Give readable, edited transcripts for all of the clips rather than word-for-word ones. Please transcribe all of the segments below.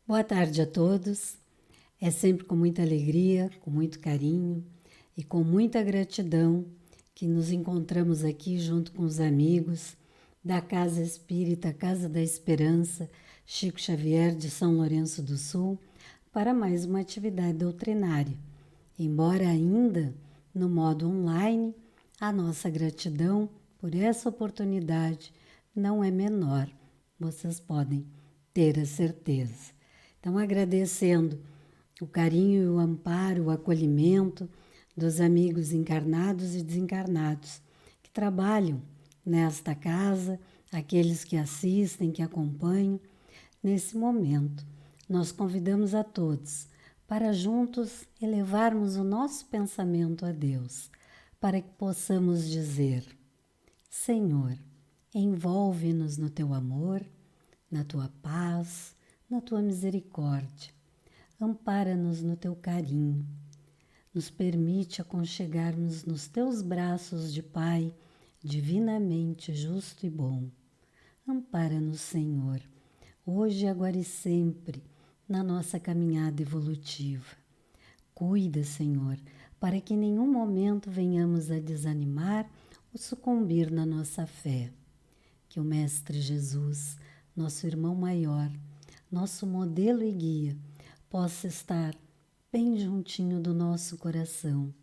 Boa tarde a todos. É sempre com muita alegria, com muito carinho e com muita gratidão que nos encontramos aqui junto com os amigos da Casa Espírita Casa da Esperança, Chico Xavier de São Lourenço do Sul, para mais uma atividade doutrinária. Embora ainda no modo online, a nossa gratidão por essa oportunidade não é menor, vocês podem ter a certeza. Então, agradecendo o carinho e o amparo, o acolhimento dos amigos encarnados e desencarnados que trabalham nesta casa, aqueles que assistem, que acompanham. Nesse momento, nós convidamos a todos para juntos elevarmos o nosso pensamento a Deus, para que possamos dizer: Senhor, envolve-nos no teu amor, na tua paz, na tua misericórdia. Ampara-nos no teu carinho. Nos permite aconchegarmos nos teus braços de Pai, divinamente justo e bom. Ampara-nos, Senhor, hoje, agora e sempre, na nossa caminhada evolutiva. Cuida, Senhor, para que em nenhum momento venhamos a desanimar ou sucumbir na nossa fé. Que o Mestre Jesus, nosso irmão maior, nosso modelo e guia, possa estar bem juntinho do nosso coração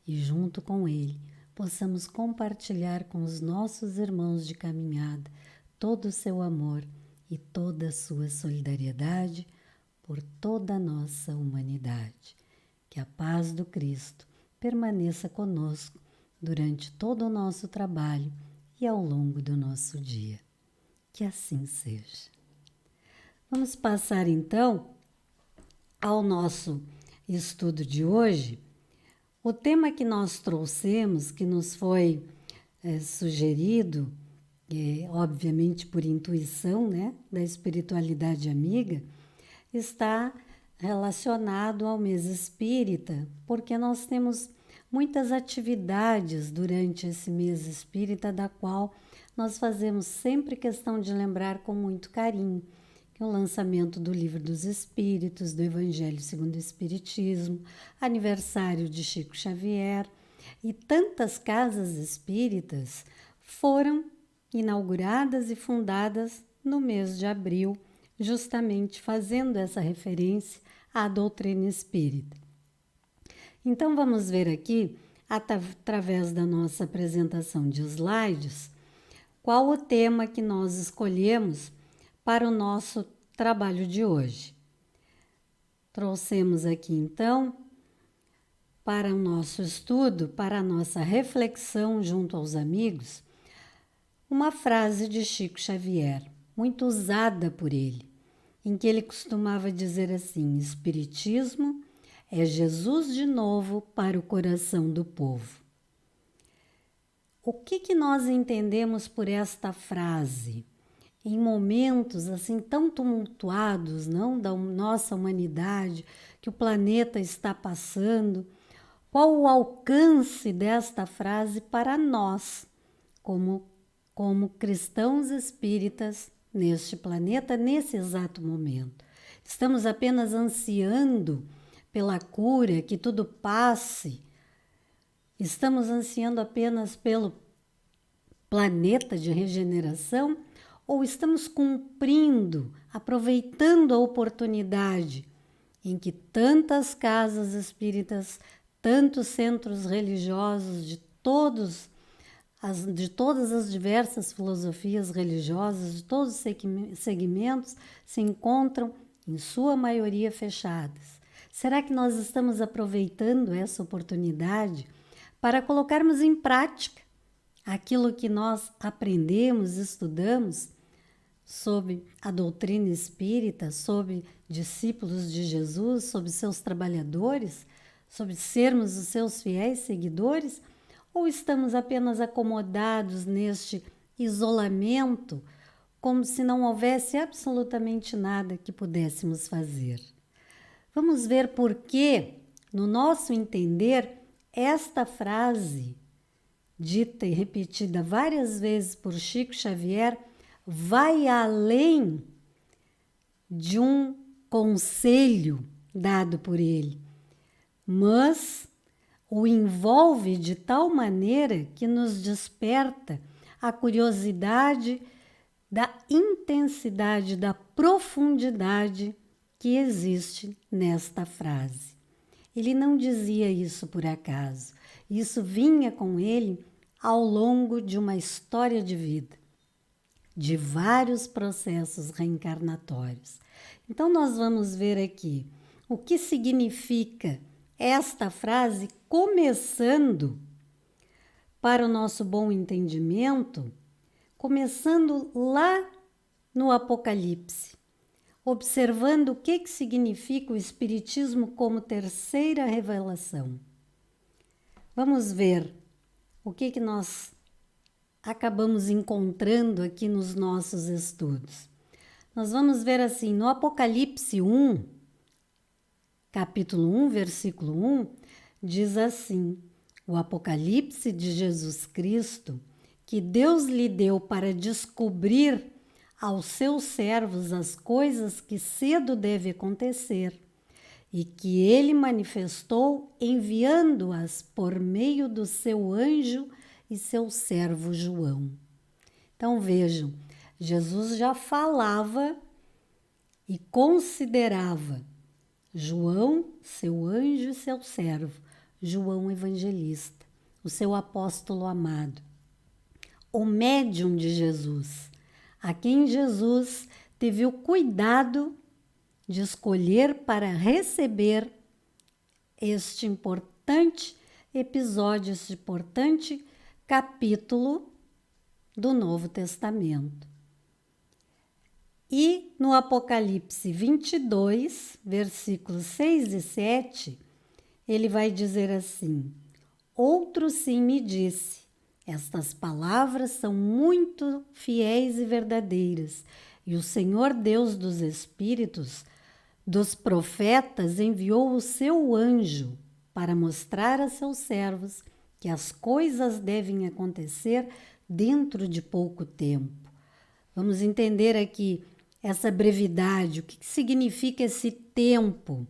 e junto com ele possamos compartilhar com os nossos irmãos de caminhada todo o seu amor e toda a sua solidariedade por toda a nossa humanidade. Que a paz do Cristo permaneça conosco durante todo o nosso trabalho e ao longo do nosso dia. Que assim seja. Vamos passar então ao nosso estudo de hoje. O tema que nós trouxemos, que nos foi sugerido, obviamente por intuição, né, da espiritualidade amiga, está relacionado ao mês espírita, porque nós temos muitas atividades durante esse mês espírita, da qual nós fazemos sempre questão de lembrar com muito carinho, que é o lançamento do Livro dos Espíritos, do Evangelho segundo o Espiritismo, aniversário de Chico Xavier, e tantas casas espíritas foram inauguradas e fundadas no mês de abril, justamente fazendo essa referência à doutrina espírita. Então vamos ver aqui, através da nossa apresentação de slides, qual o tema que nós escolhemos para o nosso trabalho de hoje. Trouxemos aqui, então, para o nosso estudo, para a nossa reflexão junto aos amigos, uma frase de Chico Xavier, muito usada por ele, em que ele costumava dizer assim: Espiritismo é Jesus de novo para o coração do povo. O que nós entendemos por esta frase? Em momentos assim tão tumultuados, não, da nossa humanidade, que o planeta está passando, qual o alcance desta frase para nós, como cristãos espíritas neste planeta, nesse exato momento? Estamos apenas ansiando pela cura, que tudo passe? Estamos ansiando apenas pelo planeta de regeneração? Ou estamos cumprindo, aproveitando a oportunidade em que tantas casas espíritas, tantos centros religiosos de todas as diversas filosofias religiosas, de todos os segmentos, se encontram, em sua maioria, fechadas? Será que nós estamos aproveitando essa oportunidade para colocarmos em prática aquilo que nós aprendemos, estudamos sob a doutrina espírita, sob discípulos de Jesus, sob seus trabalhadores, sob sermos os seus fiéis seguidores? Ou estamos apenas acomodados neste isolamento, como se não houvesse absolutamente nada que pudéssemos fazer? Vamos ver por que, no nosso entender, esta frase, dita e repetida várias vezes por Chico Xavier, vai além de um conselho dado por ele, mas o envolve de tal maneira que nos desperta a curiosidade da intensidade, da profundidade que existe nesta frase. Ele não dizia isso por acaso. Isso vinha com ele ao longo de uma história de vida, de vários processos reencarnatórios. Então, nós vamos ver aqui o que significa esta frase, começando, para o nosso bom entendimento, começando lá no Apocalipse, observando o que significa o Espiritismo como terceira revelação. Vamos ver o que nós acabamos encontrando aqui nos nossos estudos. Nós vamos ver assim, no Apocalipse 1, capítulo 1, versículo 1, diz assim: o Apocalipse de Jesus Cristo, que Deus lhe deu para descobrir aos seus servos as coisas que cedo deve acontecer, e que ele manifestou enviando-as por meio do seu anjo e seu servo João. Então vejam, Jesus já falava e considerava João, seu anjo e seu servo, João Evangelista, o seu apóstolo amado, o médium de Jesus, a quem Jesus teve o cuidado de escolher para receber este importante episódio, este importante capítulo do Novo Testamento. E no Apocalipse 22, versículos 6 e 7, ele vai dizer assim: outro sim me disse, estas palavras são muito fiéis e verdadeiras, e o Senhor Deus dos Espíritos, dos profetas, enviou o seu anjo para mostrar a seus servos que as coisas devem acontecer dentro de pouco tempo. Vamos entender aqui essa brevidade, o que significa esse tempo.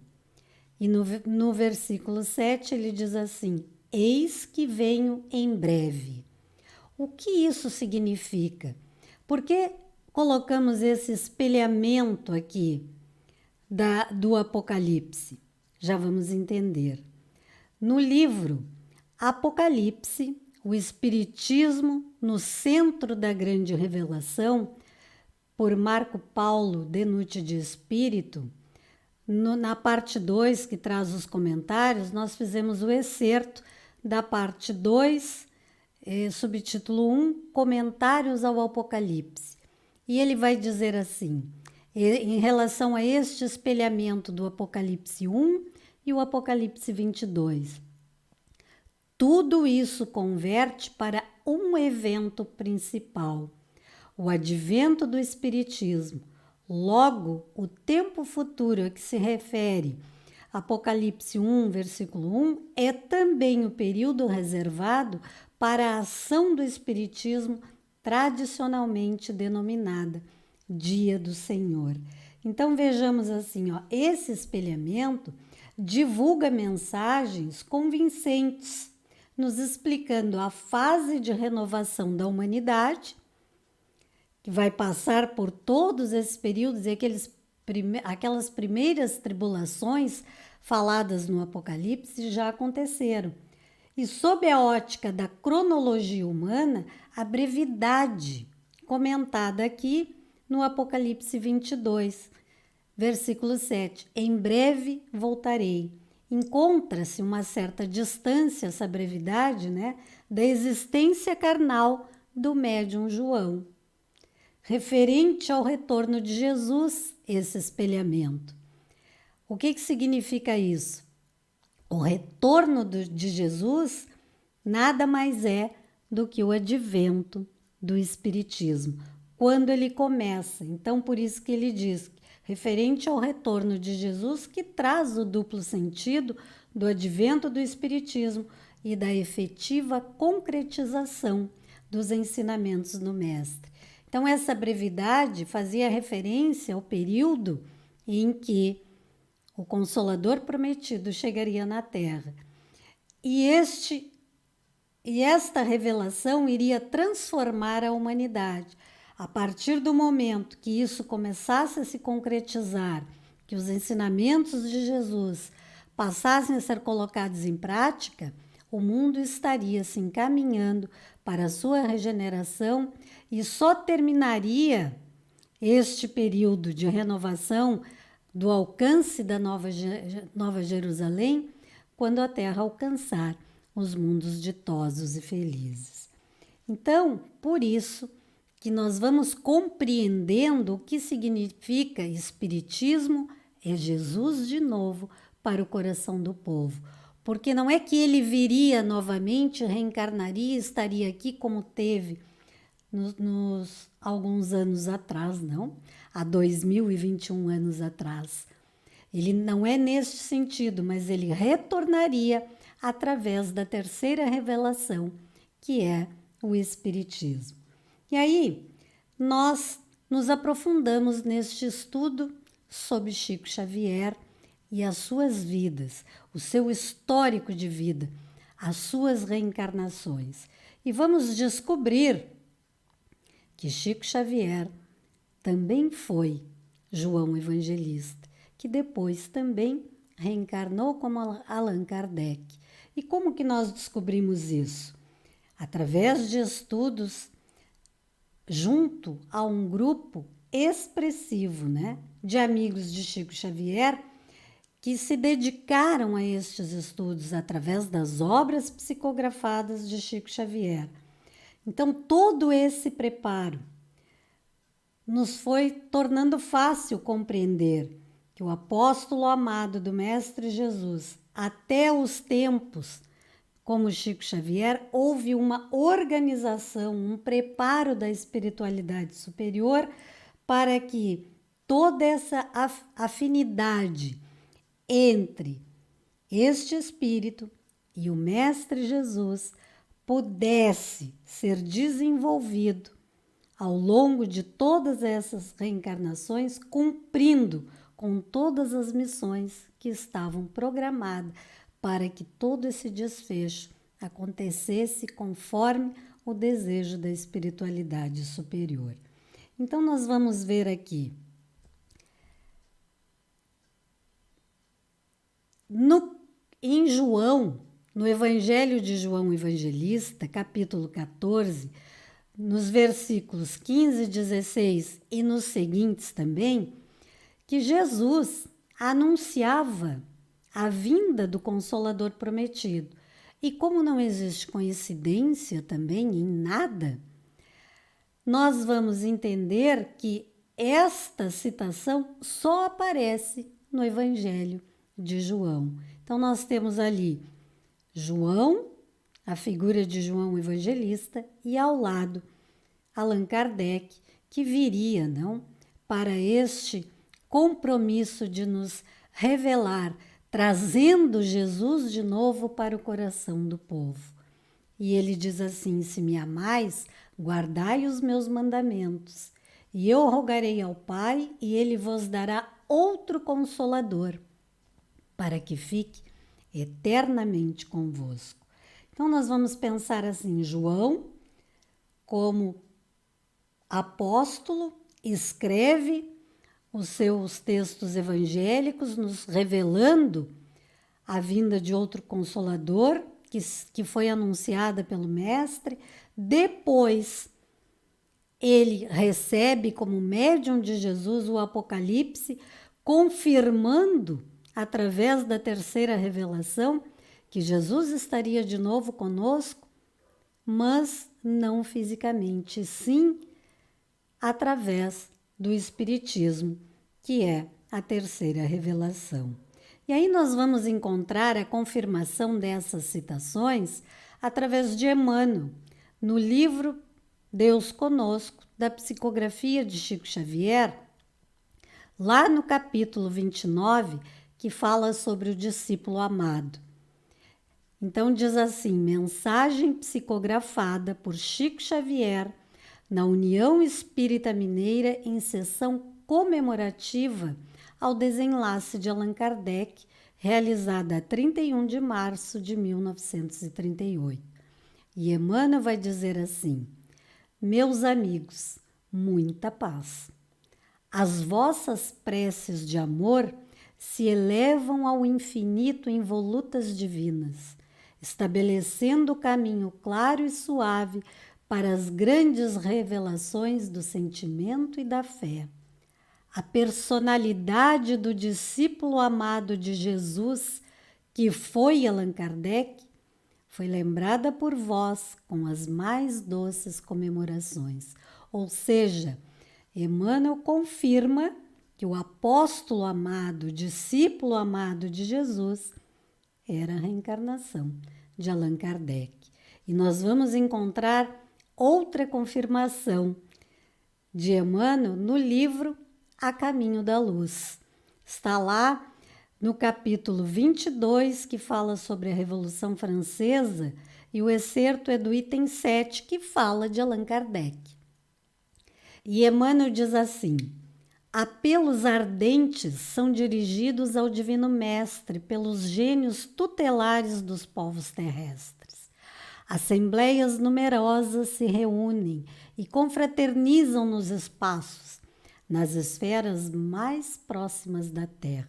E no versículo 7 ele diz assim: eis que venho em breve. O que isso significa? Por que colocamos esse espelhamento aqui do Apocalipse? Já vamos entender. No livro Apocalipse, o Espiritismo no Centro da Grande Revelação, por Marco Paulo Denuti de Espírito, na parte 2, que traz os comentários, nós fizemos o excerto da parte 2, subtítulo 1, Comentários ao Apocalipse. E ele vai dizer assim, em relação a este espelhamento do Apocalipse 1 e o Apocalipse 22. Tudo isso converte para um evento principal, o advento do Espiritismo. Logo, o tempo futuro a que se refere Apocalipse 1, versículo 1, é também o período reservado para a ação do Espiritismo tradicionalmente denominada Dia do Senhor. Então vejamos assim, esse espelhamento divulga mensagens convincentes, nos explicando a fase de renovação da humanidade, que vai passar por todos esses períodos e aquelas primeiras tribulações faladas no Apocalipse já aconteceram. E sob a ótica da cronologia humana, a brevidade comentada aqui no Apocalipse 22, versículo 7. Em breve voltarei. Encontra-se uma certa distância, essa brevidade, da existência carnal do médium João. Referente ao retorno de Jesus, esse espelhamento. O que significa isso? O retorno de Jesus nada mais é do que o advento do Espiritismo, quando ele começa. Então, por isso que ele diz, referente ao retorno de Jesus, que traz o duplo sentido do advento do Espiritismo e da efetiva concretização dos ensinamentos do Mestre. Então, essa brevidade fazia referência ao período em que o Consolador prometido chegaria na Terra. E esta revelação iria transformar a humanidade. A partir do momento que isso começasse a se concretizar, que os ensinamentos de Jesus passassem a ser colocados em prática, o mundo estaria se encaminhando para a sua regeneração e só terminaria este período de renovação do alcance da Nova Jerusalém quando a Terra alcançar os mundos ditosos e felizes. Então, por isso que nós vamos compreendendo o que significa Espiritismo é Jesus de novo para o coração do povo. Porque não é que ele viria novamente, reencarnaria e estaria aqui como teve nos alguns anos atrás, não? Há 2021 anos atrás. Ele não é neste sentido, mas ele retornaria através da terceira revelação, que é o Espiritismo. E aí, nós nos aprofundamos neste estudo sobre Chico Xavier e as suas vidas, o seu histórico de vida, as suas reencarnações. E vamos descobrir que Chico Xavier também foi João Evangelista, que depois também reencarnou como Allan Kardec. E como que nós descobrimos isso? Através de estudos junto a um grupo expressivo, de amigos de Chico Xavier, que se dedicaram a estes estudos através das obras psicografadas de Chico Xavier. Então, todo esse preparo nos foi tornando fácil compreender que o apóstolo amado do Mestre Jesus, até os tempos, como Chico Xavier, houve uma organização, um preparo da espiritualidade superior para que toda essa afinidade entre este espírito e o Mestre Jesus pudesse ser desenvolvido ao longo de todas essas reencarnações, cumprindo com todas as missões que estavam programadas para que todo esse desfecho acontecesse conforme o desejo da espiritualidade superior. Então, nós vamos ver aqui em João, no Evangelho de João Evangelista, capítulo 14, nos versículos 15, 16 e nos seguintes também, que Jesus anunciava a vinda do Consolador prometido. E como não existe coincidência também em nada, nós vamos entender que esta citação só aparece no Evangelho de João. Então, nós temos ali João, a figura de João Evangelista, e ao lado Allan Kardec, que viria, para este compromisso de nos revelar, trazendo Jesus de novo para o coração do povo. E ele diz assim: se me amais, guardai os meus mandamentos, e eu rogarei ao Pai, e ele vos dará outro Consolador, para que fique eternamente convosco. Então, nós vamos pensar assim: João, como apóstolo, escreve os seus textos evangélicos, nos revelando a vinda de outro Consolador, que foi anunciada pelo Mestre. Depois, ele recebe como médium de Jesus o Apocalipse, confirmando, através da terceira revelação, que Jesus estaria de novo conosco, mas não fisicamente, sim através do Espiritismo, que é a terceira revelação. E aí nós vamos encontrar a confirmação dessas citações através de Emmanuel, no livro Deus Conosco, da psicografia de Chico Xavier, lá no capítulo 29, que fala sobre o discípulo amado. Então diz assim: mensagem psicografada por Chico Xavier na União Espírita Mineira em sessão comemorativa ao desenlace de Allan Kardec, realizada a 31 de março de 1938. E Emmanuel vai dizer assim: meus amigos, muita paz. As vossas preces de amor se elevam ao infinito em volutas divinas, estabelecendo o caminho claro e suave para as grandes revelações do sentimento e da fé. A personalidade do discípulo amado de Jesus, que foi Allan Kardec, foi lembrada por vós com as mais doces comemorações. Ou seja, Emmanuel confirma que o apóstolo amado, discípulo amado de Jesus, era a reencarnação de Allan Kardec. E nós vamos encontrar outra confirmação de Emmanuel no livro A Caminho da Luz. Está lá no capítulo 22, que fala sobre a Revolução Francesa, e o excerto é do item 7, que fala de Allan Kardec. E Emmanuel diz assim: apelos ardentes são dirigidos ao Divino Mestre pelos gênios tutelares dos povos terrestres. Assembleias numerosas se reúnem e confraternizam nos espaços, nas esferas mais próximas da Terra.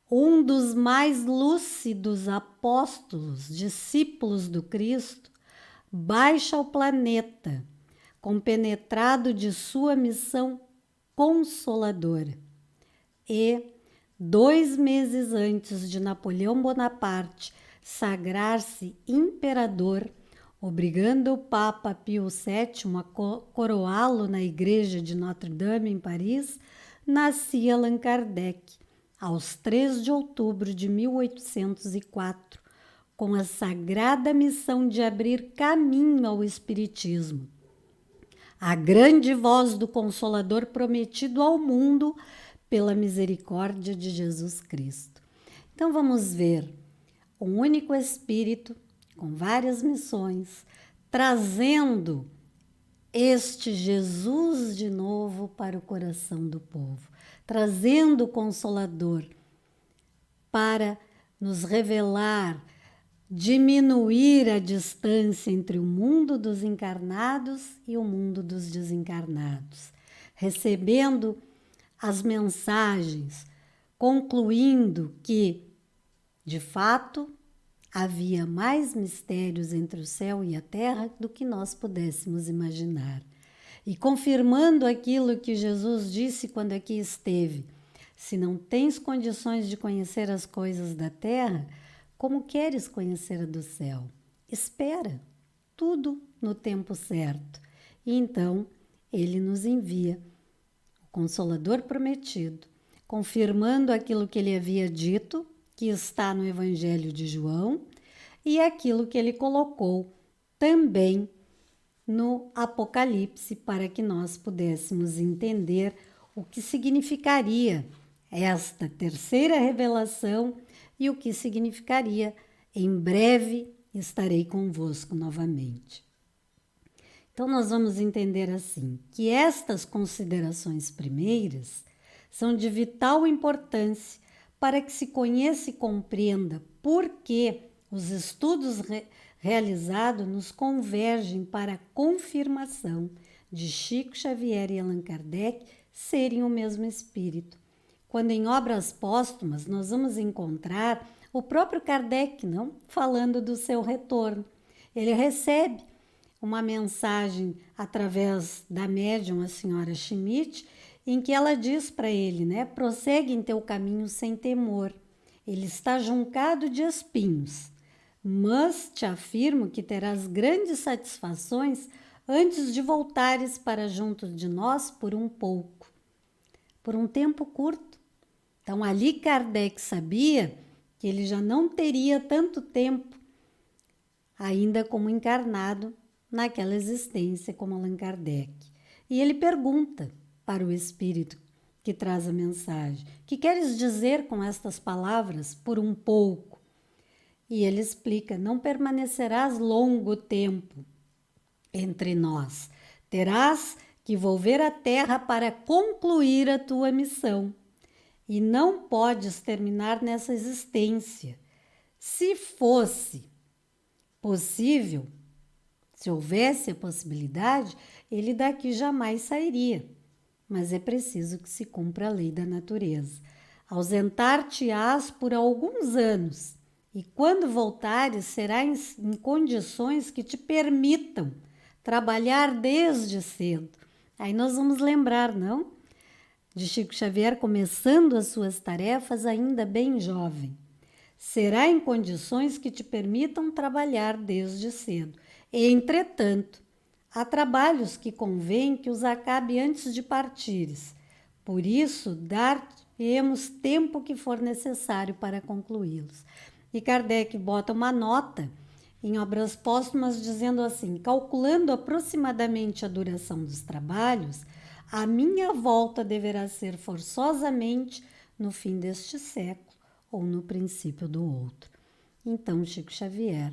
Um dos mais lúcidos apóstolos, discípulos do Cristo, baixa ao planeta, compenetrado de sua missão consoladora. E, 2 meses antes de Napoleão Bonaparte sagrar-se imperador, obrigando o Papa Pio VII a coroá-lo na igreja de Notre-Dame, em Paris, nascia Allan Kardec, aos 3 de outubro de 1804, com a sagrada missão de abrir caminho ao Espiritismo, a grande voz do Consolador prometido ao mundo pela misericórdia de Jesus Cristo. Então vamos ver um único Espírito com várias missões, trazendo este Jesus de novo para o coração do povo, trazendo o Consolador para nos revelar, diminuir a distância entre o mundo dos encarnados e o mundo dos desencarnados, recebendo as mensagens, concluindo que, de fato, havia mais mistérios entre o céu e a terra do que nós pudéssemos imaginar. E confirmando aquilo que Jesus disse quando aqui esteve: se não tens condições de conhecer as coisas da terra, como queres conhecer a do céu? Espera, tudo no tempo certo. E então ele nos envia o Consolador prometido, confirmando aquilo que ele havia dito, que está no Evangelho de João, e aquilo que ele colocou também no Apocalipse, para que nós pudéssemos entender o que significaria esta terceira revelação e o que significaria: em breve estarei convosco novamente. Então nós vamos entender assim, que estas considerações primeiras são de vital importância para que se conheça e compreenda por que os estudos realizados nos convergem para a confirmação de Chico Xavier e Allan Kardec serem o mesmo espírito. Quando em obras póstumas nós vamos encontrar o próprio Kardec, não, falando do seu retorno. Ele recebe uma mensagem através da médium, a senhora Schmidt, em que ela diz para ele, né, prossegue em teu caminho sem temor. Ele está juncado de espinhos, mas te afirmo que terás grandes satisfações antes de voltares para junto de nós por um pouco, por um tempo curto. Então ali Kardec sabia que ele já não teria tanto tempo ainda como encarnado naquela existência como Allan Kardec. E ele pergunta para o espírito que traz a mensagem: que queres dizer com estas palavras, por um pouco? E ele explica: não permanecerás longo tempo entre nós, terás que volver à terra para concluir a tua missão. e não podes terminar nessa existência. Se fosse possível, se houvesse a possibilidade, ele daqui jamais sairia. Mas é preciso que se cumpra a lei da natureza. Ausentar-te-ás por alguns anos, e quando voltares, será em condições que te permitam trabalhar desde cedo. Aí nós vamos lembrar, não? De Chico Xavier começando as suas tarefas ainda bem jovem. Será em condições que te permitam trabalhar desde cedo. Entretanto, há trabalhos que convém que os acabe antes de partires. Por isso, dar-te-emos tempo que for necessário para concluí-los. E Kardec bota uma nota em Obras Póstumas dizendo assim: calculando aproximadamente a duração dos trabalhos, a minha volta deverá ser forçosamente no fim deste século ou no princípio do outro. Então, Chico Xavier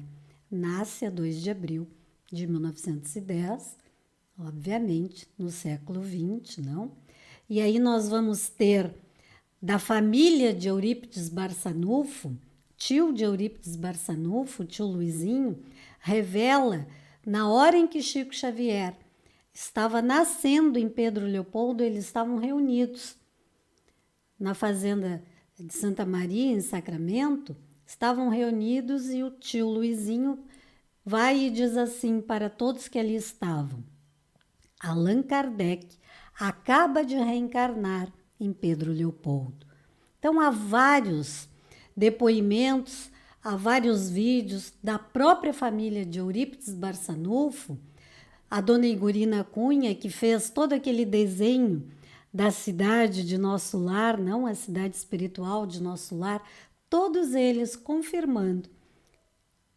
nasce a 2 de abril de 1910, obviamente, no século XX, não? E aí nós vamos ter da família de Eurípides Barçanufo, tio de Eurípides Barçanufo, tio Luizinho, revela, na hora em que Chico Xavier estava nascendo em Pedro Leopoldo, eles estavam reunidos na fazenda de Santa Maria, em Sacramento, estavam reunidos e o tio Luizinho vai e diz assim para todos que ali estavam: Allan Kardec acaba de reencarnar em Pedro Leopoldo. Então há vários depoimentos, há vários vídeos da própria família de Eurípides Barçanufo, a dona Igorina Cunha, que fez todo aquele desenho da cidade de Nosso Lar, não a cidade espiritual de Nosso Lar, todos eles confirmando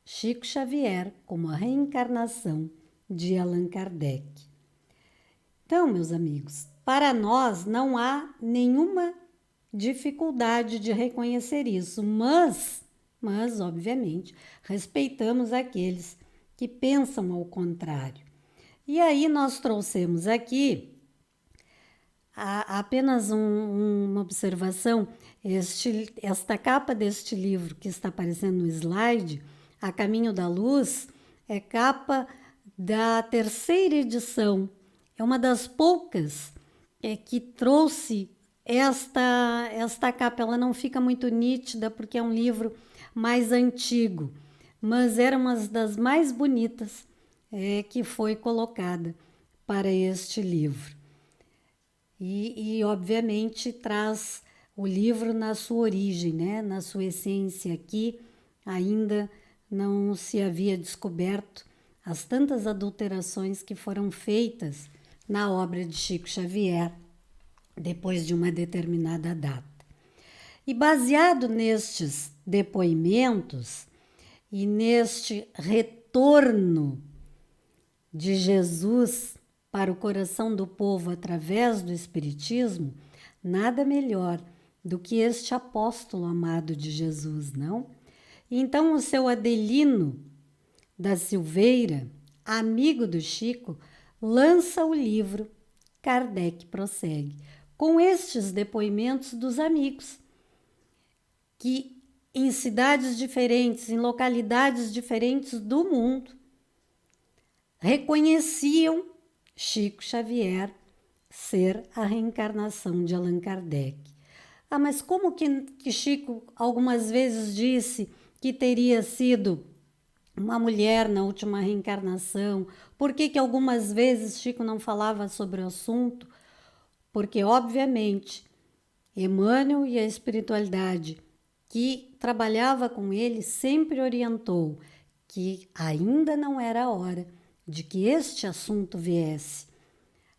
Chico Xavier como a reencarnação de Allan Kardec. Então, meus amigos, para nós não há nenhuma dificuldade de reconhecer isso, mas obviamente, respeitamos aqueles que pensam ao contrário. E aí nós trouxemos aqui apenas uma observação. Esta capa deste livro que está aparecendo no slide, A Caminho da Luz, é capa da 3ª edição. É uma das poucas que trouxe esta capa. Ela não fica muito nítida porque é um livro mais antigo, mas era uma das mais bonitas que foi colocada para este livro. E obviamente traz o livro na sua origem, né? Na sua essência. Aqui ainda não se havia descoberto as tantas adulterações que foram feitas na obra de Chico Xavier depois de uma determinada data. E baseado nestes depoimentos e neste retorno de Jesus para o coração do povo através do Espiritismo, nada melhor do que este apóstolo amado de Jesus, não? Então o seu Adelino da Silveira, amigo do Chico, lança o livro Kardec Prossegue, com estes depoimentos dos amigos, que em cidades diferentes, em localidades diferentes do mundo, reconheciam Chico Xavier ser a reencarnação de Allan Kardec. Mas como que Chico algumas vezes disse que teria sido uma mulher na última reencarnação? Por que algumas vezes Chico não falava sobre o assunto? Porque, obviamente, Emmanuel e a espiritualidade que trabalhava com ele sempre orientou que ainda não era a hora de que este assunto viesse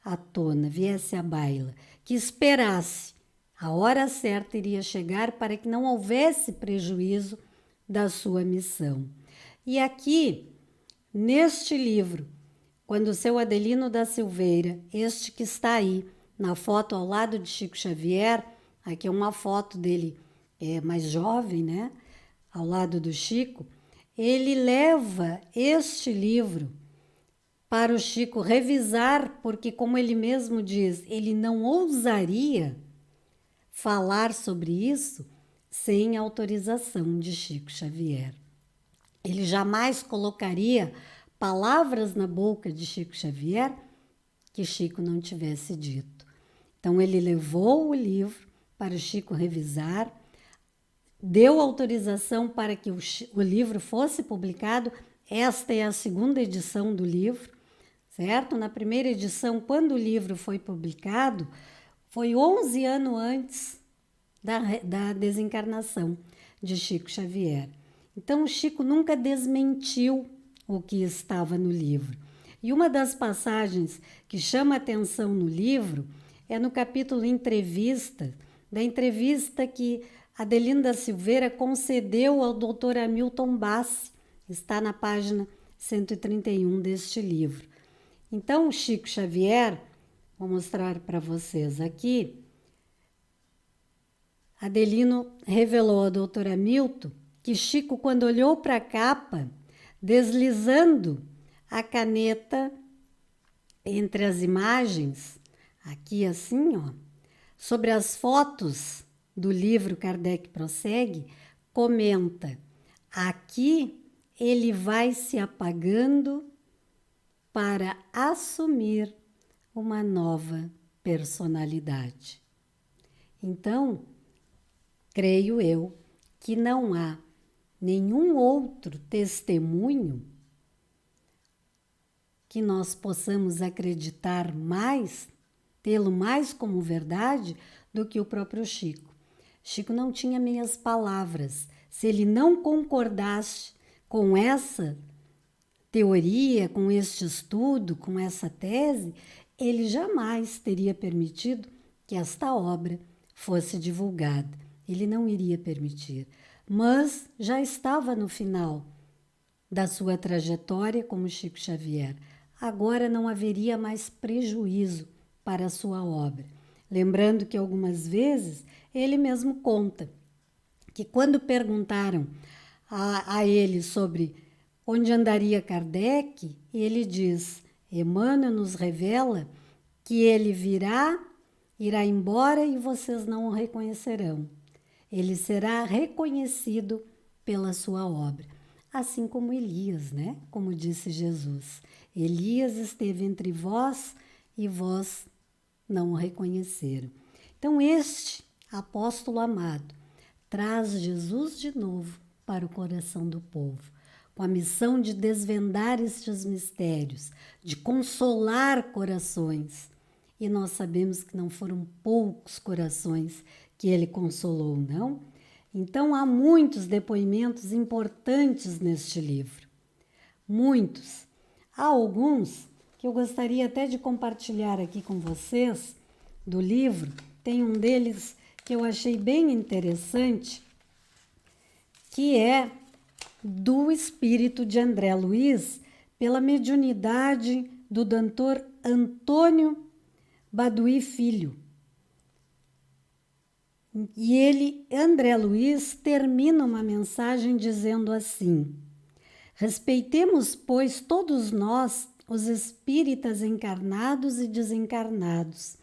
à tona, viesse à baila, que esperasse. A hora certa iria chegar para que não houvesse prejuízo da sua missão. E aqui, neste livro, quando o seu Adelino da Silveira, este que está aí na foto ao lado de Chico Xavier, aqui é uma foto dele mais jovem, né? Ao lado do Chico, ele leva este livro para o Chico revisar, porque, como ele mesmo diz, ele não ousaria falar sobre isso sem autorização de Chico Xavier. Ele jamais colocaria palavras na boca de Chico Xavier que Chico não tivesse dito. Então, ele levou o livro para o Chico revisar, deu autorização para que o livro fosse publicado. Esta é a segunda edição do livro, certo? Na primeira edição, quando o livro foi publicado, foi 11 anos antes da desencarnação de Chico Xavier. Então, o Chico nunca desmentiu o que estava no livro. E uma das passagens que chama atenção no livro é no capítulo Entrevista, da entrevista que Adelinda Silveira concedeu ao Dr. Hamilton Bassi. Está na página 131 deste livro. Então, o Chico Xavier, vou mostrar para vocês aqui, Adelino revelou ao Dr. Hamilton que Chico, quando olhou para a capa, deslizando a caneta entre as imagens, aqui assim, ó, sobre as fotos do livro Kardec Prossegue, comenta: aqui ele vai se apagando para assumir uma nova personalidade. Então, creio eu que não há nenhum outro testemunho que nós possamos acreditar mais, tê-lo mais como verdade do que o próprio Chico. Chico não tinha meias palavras. Se ele não concordasse com essa teoria, com este estudo, com essa tese, ele jamais teria permitido que esta obra fosse divulgada. Ele não iria permitir. Mas já estava no final da sua trajetória como Chico Xavier. Agora não haveria mais prejuízo para a sua obra. Lembrando que algumas vezes ele mesmo conta que quando perguntaram a ele sobre onde andaria Kardec, ele diz: Emmanuel nos revela que ele irá embora e vocês não o reconhecerão. Ele será reconhecido pela sua obra. Assim como Elias, né? Como disse Jesus. Elias esteve entre vós e vós não o reconheceram. Então, este apóstolo amado traz Jesus de novo para o coração do povo, com a missão de desvendar estes mistérios, de consolar corações. E nós sabemos que não foram poucos corações que ele consolou, não? Então, há muitos depoimentos importantes neste livro. Muitos. Há alguns que eu gostaria até de compartilhar aqui com vocês do livro. Tem um deles que eu achei bem interessante, que é do espírito de André Luiz, pela mediunidade do Dr. Antônio Baduy Filho. E André Luiz, termina uma mensagem dizendo assim: respeitemos, pois, todos nós, os espíritas encarnados e desencarnados,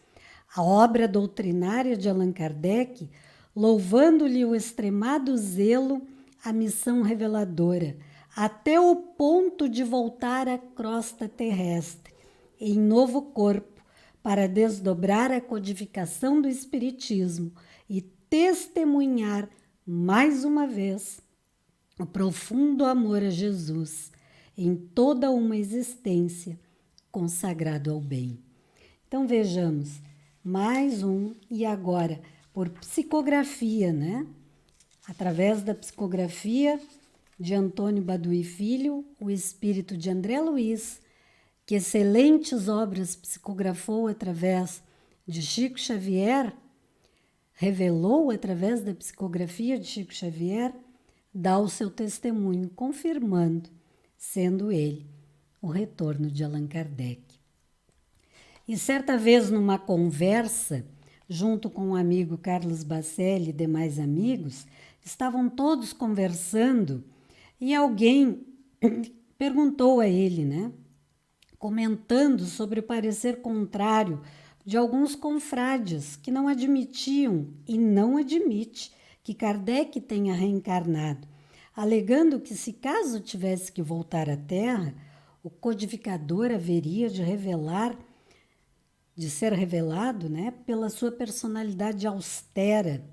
a obra doutrinária de Allan Kardec, louvando-lhe o extremado zelo, a missão reveladora, até o ponto de voltar à crosta terrestre, em novo corpo, para desdobrar a codificação do Espiritismo e testemunhar, mais uma vez, o profundo amor a Jesus em toda uma existência consagrado ao bem. Então, vejamos, mais um, e agora por psicografia, né? Através da psicografia de Antônio Baduy Filho, o espírito de André Luiz, que excelentes obras psicografou através de Chico Xavier, revelou através da psicografia de Chico Xavier, dá o seu testemunho, confirmando, sendo ele o retorno de Allan Kardec. E certa vez, numa conversa, junto com o amigo Carlos Bacelli e demais amigos, estavam todos conversando e alguém perguntou a ele, né? Comentando sobre o parecer contrário de alguns confrades que não admitiam e não admite que Kardec tenha reencarnado, alegando que se caso tivesse que voltar à Terra, o codificador haveria de ser revelado, né, pela sua personalidade austera,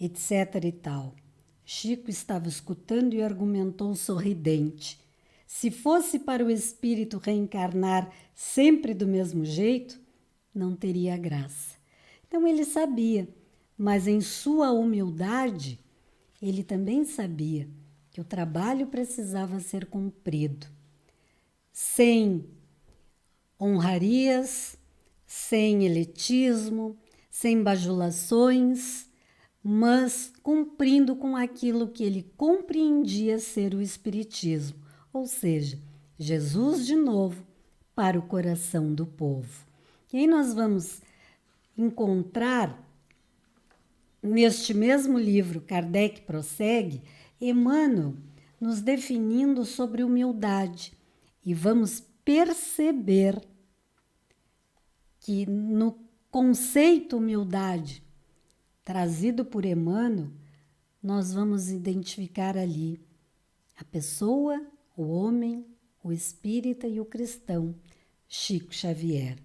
etc. e tal. Chico estava escutando e argumentou sorridente. Se fosse para o espírito reencarnar sempre do mesmo jeito, não teria graça. Então ele sabia, mas em sua humildade, ele também sabia que o trabalho precisava ser cumprido. Sem honrarias, sem elitismo, sem bajulações, mas cumprindo com aquilo que ele compreendia ser o Espiritismo, ou seja, Jesus de novo para o coração do povo. E aí nós vamos encontrar neste mesmo livro, Kardec prossegue, Emmanuel nos definindo sobre humildade e vamos perceber que no conceito humildade trazido por Emmanuel, nós vamos identificar ali a pessoa, o homem, o espírita e o cristão, Chico Xavier.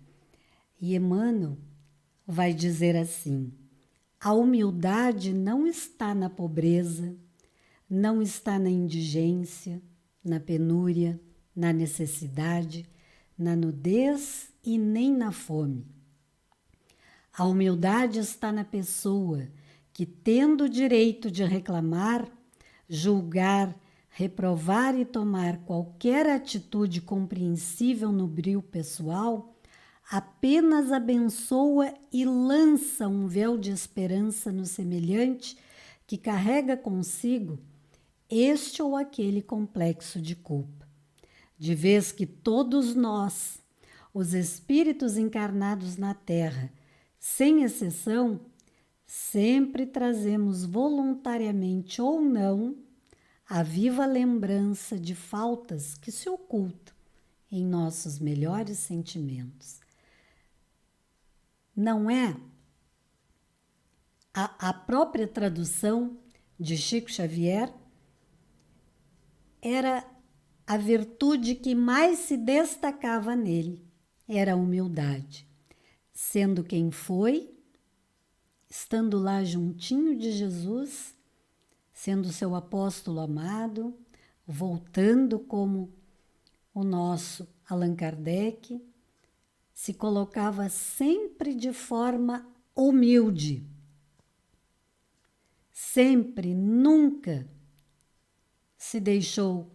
E Emmanuel vai dizer assim: a humildade não está na pobreza, não está na indigência, na penúria, na necessidade, na nudez e nem na fome. A humildade está na pessoa que, tendo o direito de reclamar, julgar, reprovar e tomar qualquer atitude compreensível no brio pessoal, apenas abençoa e lança um véu de esperança no semelhante que carrega consigo este ou aquele complexo de culpa. De vez que todos nós, os espíritos encarnados na Terra, sem exceção, sempre trazemos voluntariamente ou não a viva lembrança de faltas que se ocultam em nossos melhores sentimentos. Não é a própria tradução de Chico Xavier era a virtude que mais se destacava nele, era a humildade. Sendo quem foi, estando lá juntinho de Jesus, sendo seu apóstolo amado, voltando como o nosso Allan Kardec, se colocava sempre de forma humilde. Sempre, nunca se deixou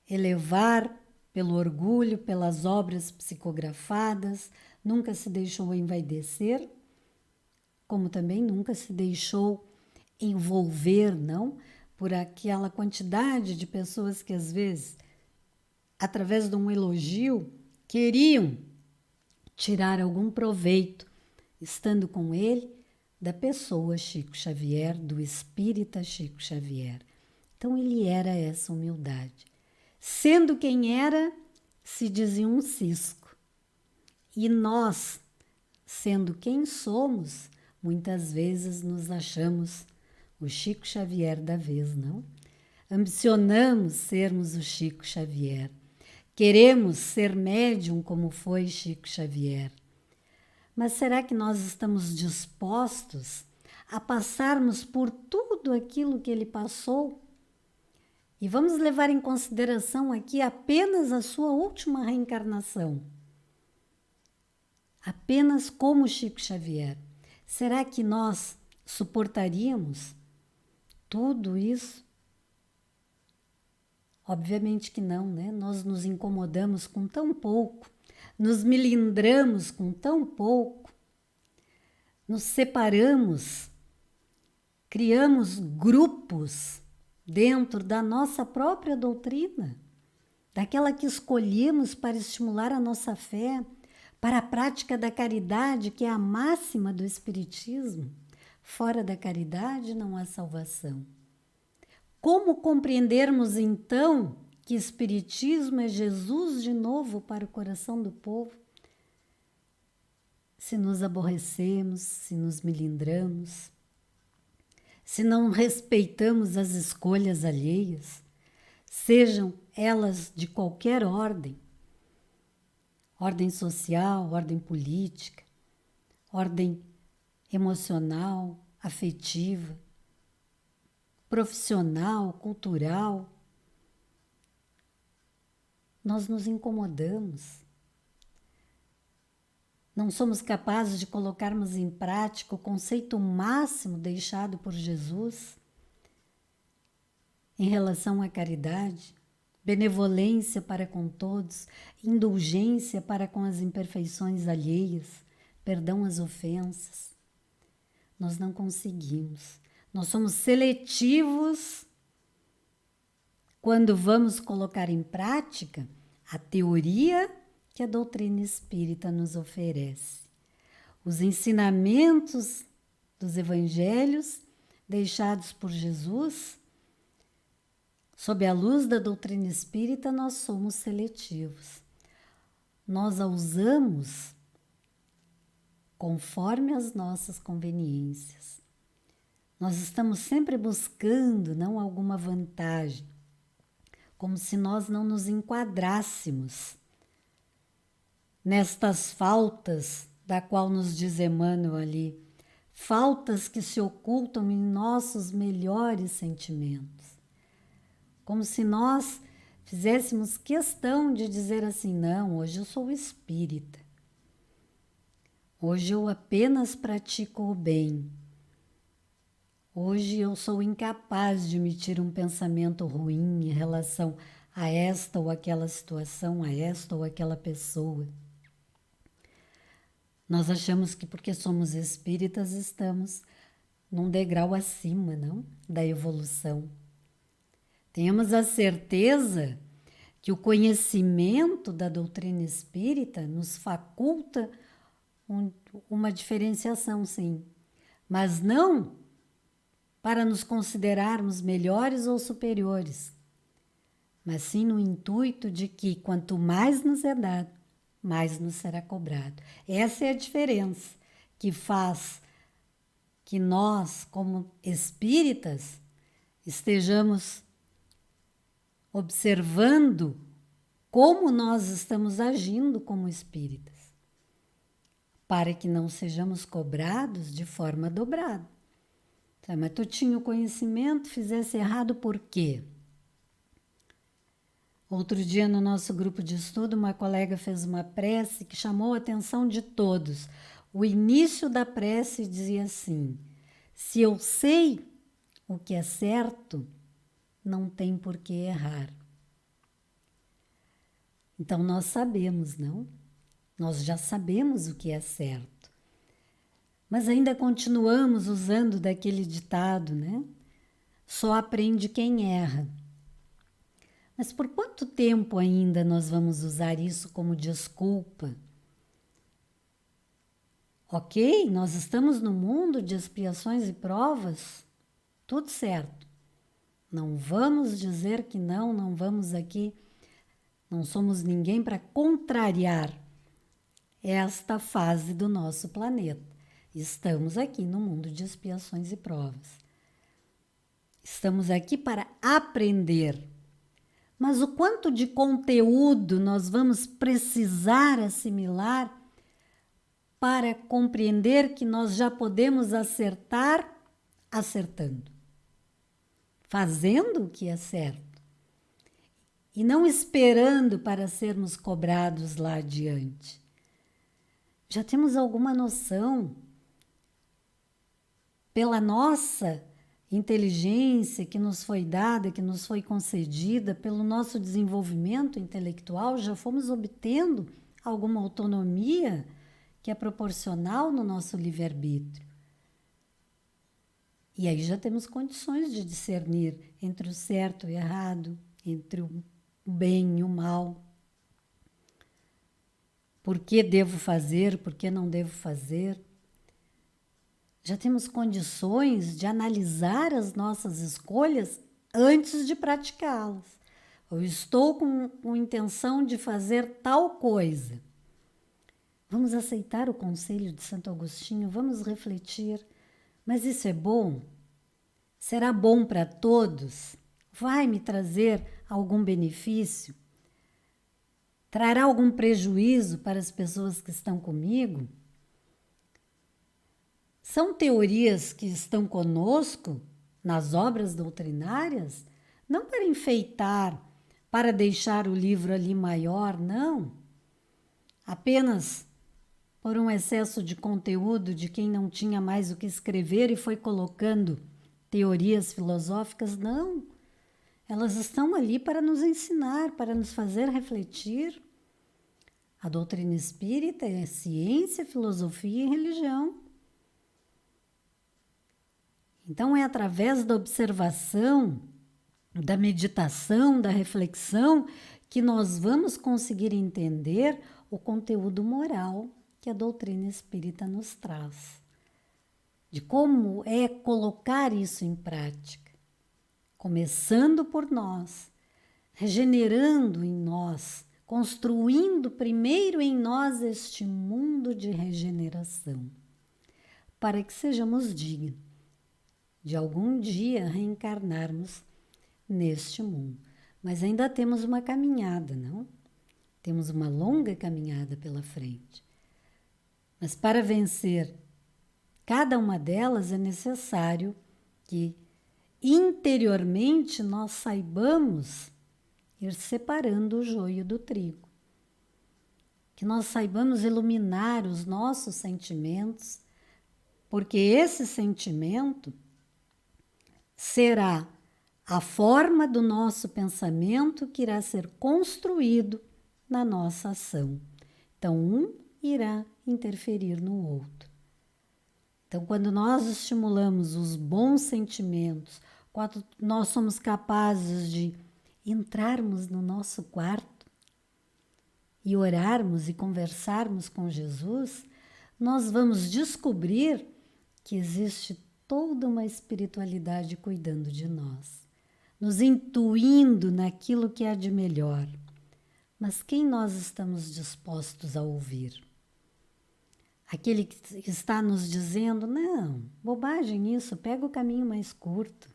elevar pelo orgulho, pelas obras psicografadas, nunca se deixou envaidecer, como também nunca se deixou envolver, não, por aquela quantidade de pessoas que às vezes, através de um elogio, queriam tirar algum proveito, estando com ele, da pessoa Chico Xavier, do espírita Chico Xavier. Então ele era essa humildade. Sendo quem era, se dizia um cisco. E nós, sendo quem somos, muitas vezes nos achamos o Chico Xavier da vez, não? Ambicionamos sermos o Chico Xavier. Queremos ser médium como foi Chico Xavier. Mas será que nós estamos dispostos a passarmos por tudo aquilo que ele passou? E vamos levar em consideração aqui apenas a sua última reencarnação. Apenas como Chico Xavier. Será que nós suportaríamos tudo isso? Obviamente que não, né? Nós nos incomodamos com tão pouco, nos melindramos com tão pouco, nos separamos, criamos grupos dentro da nossa própria doutrina, daquela que escolhemos para estimular a nossa fé, para a prática da caridade, que é a máxima do Espiritismo. Fora da caridade não há salvação. Como compreendermos então que Espiritismo é Jesus de novo para o coração do povo? se nos aborrecemos, se nos melindramos, se não respeitamos as escolhas alheias, sejam elas de qualquer ordem, ordem social, ordem política, ordem emocional, afetiva, profissional, cultural, nós nos incomodamos. Não somos capazes de colocarmos em prática o conceito máximo deixado por Jesus em relação à caridade, benevolência para com todos, indulgência para com as imperfeições alheias, perdão às ofensas. Nós não conseguimos. Nós somos seletivos quando vamos colocar em prática a teoria que a doutrina espírita nos oferece. Os ensinamentos dos evangelhos deixados por Jesus, sob a luz da doutrina espírita, nós somos seletivos. Nós a usamos conforme as nossas conveniências. Nós estamos sempre buscando não alguma vantagem, como se nós não nos enquadrássemos nestas faltas da qual nos diz Emmanuel ali, faltas que se ocultam em nossos melhores sentimentos. Como se nós fizéssemos questão de dizer assim, não, hoje eu sou espírita. Hoje eu apenas pratico o bem. Hoje eu sou incapaz de emitir um pensamento ruim em relação a esta ou aquela situação, a esta ou aquela pessoa. Nós achamos que porque somos espíritas estamos num degrau acima, não? Da evolução. Tenhamos a certeza que o conhecimento da doutrina espírita nos faculta uma diferenciação, sim, mas não para nos considerarmos melhores ou superiores, mas sim no intuito de que quanto mais nos é dado, mais nos será cobrado. Essa é a diferença que faz que nós, como espíritas, estejamos observando como nós estamos agindo como espíritas, para que não sejamos cobrados de forma dobrada. Tá, mas tu tinha o conhecimento, fizesse errado por quê? Outro dia, no nosso grupo de estudo, uma colega fez uma prece que chamou a atenção de todos. O início da prece dizia assim: se eu sei o que é certo, não tem por que errar. Então, nós sabemos, não? Nós já sabemos o que é certo. Mas ainda continuamos usando daquele ditado, né? Só aprende quem erra. Mas por quanto tempo ainda nós vamos usar isso como desculpa? Ok, nós estamos no mundo de expiações e provas, tudo certo. Não vamos dizer que não vamos aqui, não somos ninguém para contrariar esta fase do nosso planeta. Estamos aqui no mundo de expiações e provas. Estamos aqui para aprender. Mas o quanto de conteúdo nós vamos precisar assimilar para compreender que nós já podemos acertar acertando, fazendo o que é certo e não esperando para sermos cobrados lá adiante. Já temos alguma noção, pela nossa inteligência que nos foi dada, que nos foi concedida, pelo nosso desenvolvimento intelectual, já fomos obtendo alguma autonomia que é proporcional no nosso livre-arbítrio. E aí já temos condições de discernir entre o certo e o errado, entre o bem e o mal. Por que devo fazer, por que não devo fazer? Já temos condições de analisar as nossas escolhas antes de praticá-las. Eu estou com intenção de fazer tal coisa. Vamos aceitar o conselho de Santo Agostinho, vamos refletir. Mas isso é bom? Será bom para todos? Vai me trazer algum benefício? Trará algum prejuízo para as pessoas que estão comigo? São teorias que estão conosco nas obras doutrinárias, não para enfeitar, para deixar o livro ali maior, não. Apenas por um excesso de conteúdo de quem não tinha mais o que escrever e foi colocando teorias filosóficas, não. Elas estão ali para nos ensinar, para nos fazer refletir. A doutrina espírita é ciência, filosofia e religião. Então, é através da observação, da meditação, da reflexão, que nós vamos conseguir entender o conteúdo moral que a doutrina espírita nos traz. De como é colocar isso em prática. Começando por nós, regenerando em nós, construindo primeiro em nós este mundo de regeneração, para que sejamos dignos de algum dia reencarnarmos neste mundo. Mas ainda temos uma caminhada, não? Temos uma longa caminhada pela frente. Mas para vencer cada uma delas é necessário que interiormente nós saibamos ir separando o joio do trigo. Que nós saibamos iluminar os nossos sentimentos, porque esse sentimento será a forma do nosso pensamento que irá ser construído na nossa ação. Então, um irá interferir no outro. Então, quando nós estimulamos os bons sentimentos, quando nós somos capazes de entrarmos no nosso quarto e orarmos e conversarmos com Jesus, nós vamos descobrir que existe toda uma espiritualidade cuidando de nós, nos intuindo naquilo que há de melhor. Mas quem nós estamos dispostos a ouvir? Aquele que está nos dizendo, não, bobagem isso, pega o caminho mais curto.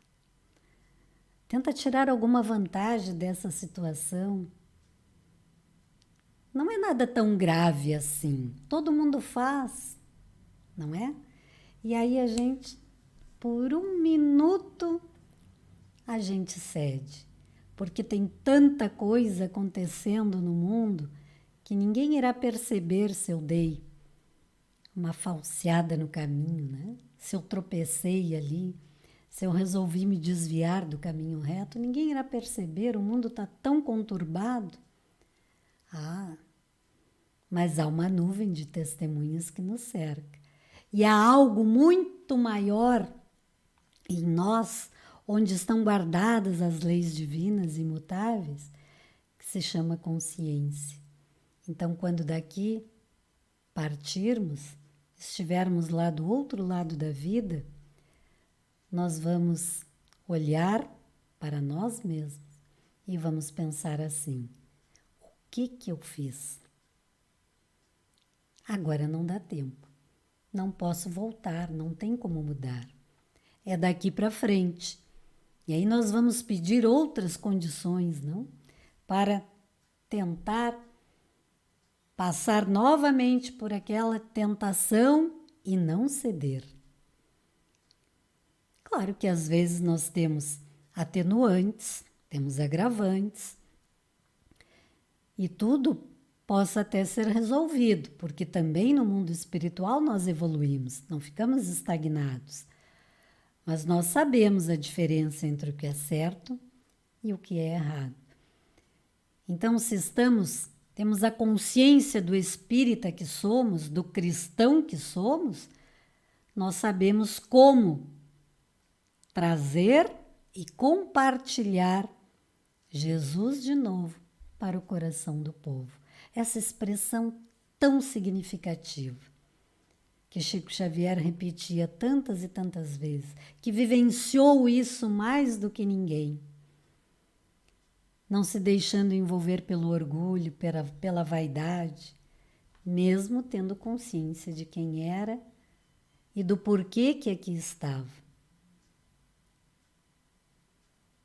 Tenta tirar alguma vantagem dessa situação. Não é nada tão grave assim. Todo mundo faz, não é? E aí a gente, por um minuto, a gente cede. Porque tem tanta coisa acontecendo no mundo que ninguém irá perceber se eu dei uma falseada no caminho, né? Se eu tropecei ali, se eu resolvi me desviar do caminho reto, ninguém irá perceber, o mundo está tão conturbado. Mas há uma nuvem de testemunhas que nos cerca. E há algo muito maior em nós, onde estão guardadas as leis divinas imutáveis, que se chama consciência. Então, quando daqui partirmos, estivermos lá do outro lado da vida, nós vamos olhar para nós mesmos e vamos pensar assim: o que eu fiz? Agora não dá tempo, não posso voltar, não tem como mudar. É daqui para frente. E aí nós vamos pedir outras condições, não? Para tentar passar novamente por aquela tentação e não ceder. Claro que às vezes nós temos atenuantes, temos agravantes, e tudo possa até ser resolvido, porque também no mundo espiritual nós evoluímos, não ficamos estagnados. Mas nós sabemos a diferença entre o que é certo e o que é errado. Então, se temos a consciência do espírita que somos, do cristão que somos, nós sabemos como trazer e compartilhar Jesus de novo para o coração do povo. Essa expressão tão significativa, que Chico Xavier repetia tantas e tantas vezes, que vivenciou isso mais do que ninguém, não se deixando envolver pelo orgulho, pela vaidade, mesmo tendo consciência de quem era e do porquê que aqui estava.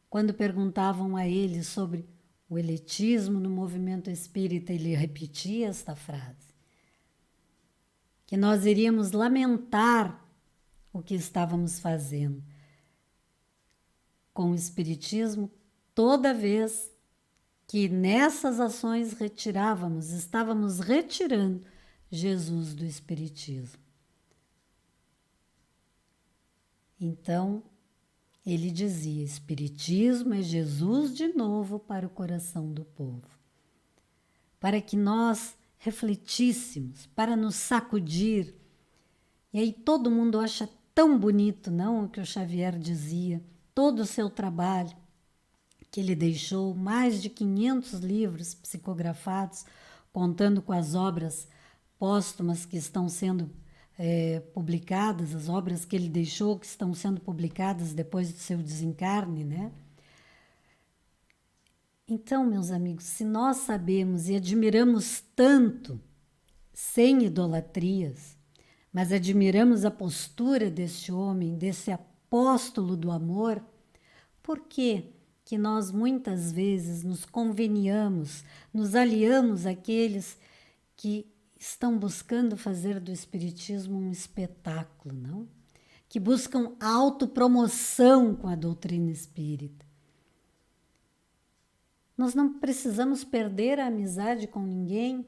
Quando perguntavam a ele sobre o elitismo no movimento espírita, ele repetia esta frase: que nós iríamos lamentar o que estávamos fazendo com o espiritismo toda vez que nessas ações estávamos retirando Jesus do espiritismo. Então, ele dizia: espiritismo é Jesus de novo para o coração do povo. Para que nós refletíssemos, para nos sacudir. E aí todo mundo acha tão bonito, não, o que o Xavier dizia, todo o seu trabalho, que ele deixou mais de 500 livros psicografados, contando com as obras póstumas que estão sendo publicadas, as obras que ele deixou que estão sendo publicadas depois do seu desencarne, né? Então, meus amigos, se nós sabemos e admiramos tanto, sem idolatrias, mas admiramos a postura deste homem, desse apóstolo do amor, por que que nós muitas vezes nos conveniamos, nos aliamos àqueles que estão buscando fazer do espiritismo um espetáculo, não? Que buscam autopromoção com a doutrina espírita. Nós não precisamos perder a amizade com ninguém,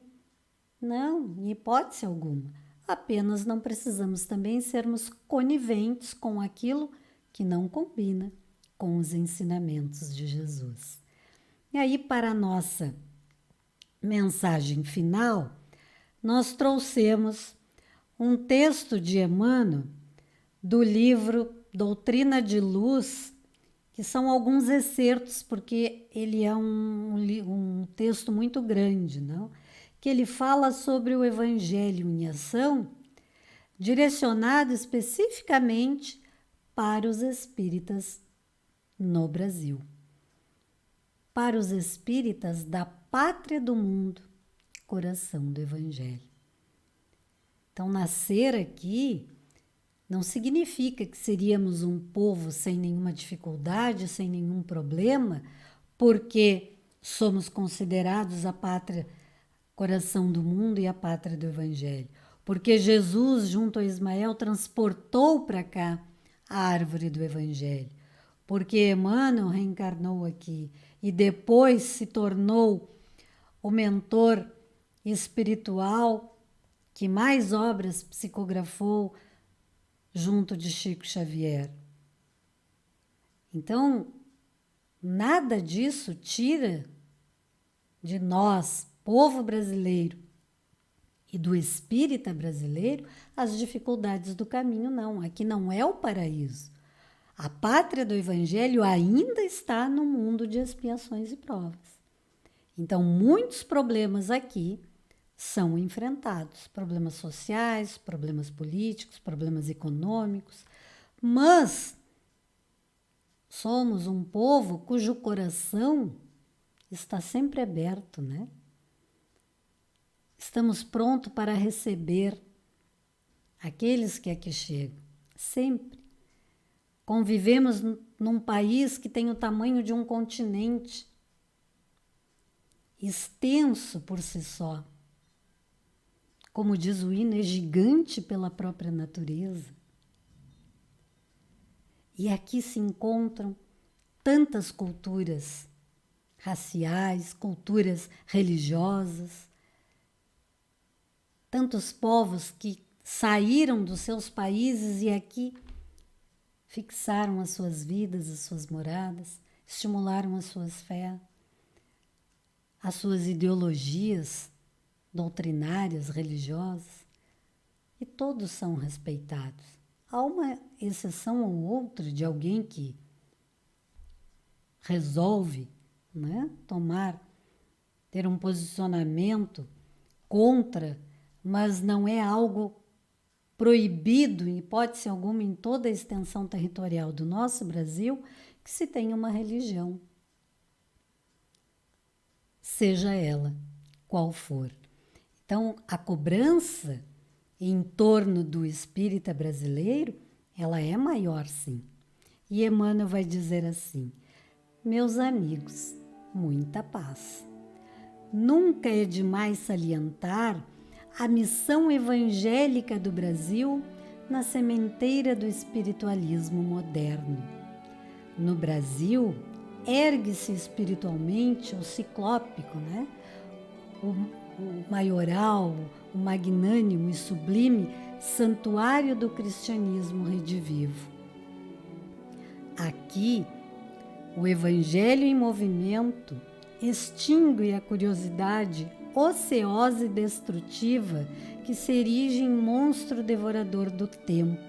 não, em hipótese alguma. Apenas não precisamos também sermos coniventes com aquilo que não combina com os ensinamentos de Jesus. E aí, para a nossa mensagem final, nós trouxemos um texto de Emmanuel do livro Doutrina de Luz, que são alguns excertos, porque ele é um texto muito grande, não? Que ele fala sobre o Evangelho em ação, direcionado especificamente para os espíritas no Brasil. Para os espíritas da pátria do mundo, coração do Evangelho. Então, nascer aqui não significa que seríamos um povo sem nenhuma dificuldade, sem nenhum problema, porque somos considerados a pátria, coração do mundo e a pátria do Evangelho. Porque Jesus, junto a Ismael, transportou para cá a árvore do Evangelho. Porque Emmanuel reencarnou aqui e depois se tornou o mentor espiritual que mais obras psicografou junto de Chico Xavier. Então, nada disso tira de nós, povo brasileiro, e do espírita brasileiro, as dificuldades do caminho, não. Aqui não é o paraíso. A pátria do Evangelho ainda está no mundo de expiações e provas. Então, muitos problemas aqui são enfrentados. Problemas sociais, problemas políticos, problemas econômicos. Mas somos um povo cujo coração está sempre aberto, né? Estamos prontos para receber aqueles que aqui chegam, sempre. Convivemos num país que tem o tamanho de um continente, extenso por si só. Como diz o hino, é gigante pela própria natureza. E aqui se encontram tantas culturas raciais, culturas religiosas, tantos povos que saíram dos seus países e aqui fixaram as suas vidas, as suas moradas, estimularam as suas fés, as suas ideologias doutrinárias, religiosas, e todos são respeitados. Há uma exceção ou outra de alguém que resolve, né, ter um posicionamento contra, mas não é algo proibido, em hipótese alguma, em toda a extensão territorial do nosso Brasil, que se tenha uma religião, seja ela qual for. Então, a cobrança em torno do espírita brasileiro, ela é maior, sim. E Emmanuel vai dizer assim: meus amigos, muita paz. Nunca é demais salientar a missão evangélica do Brasil na sementeira do espiritualismo moderno. No Brasil, ergue-se espiritualmente o ciclópico, né? O maioral, o magnânimo e sublime santuário do cristianismo redivivo. Aqui, o Evangelho em movimento extingue a curiosidade ociosa e destrutiva que se erige em monstro devorador do tempo,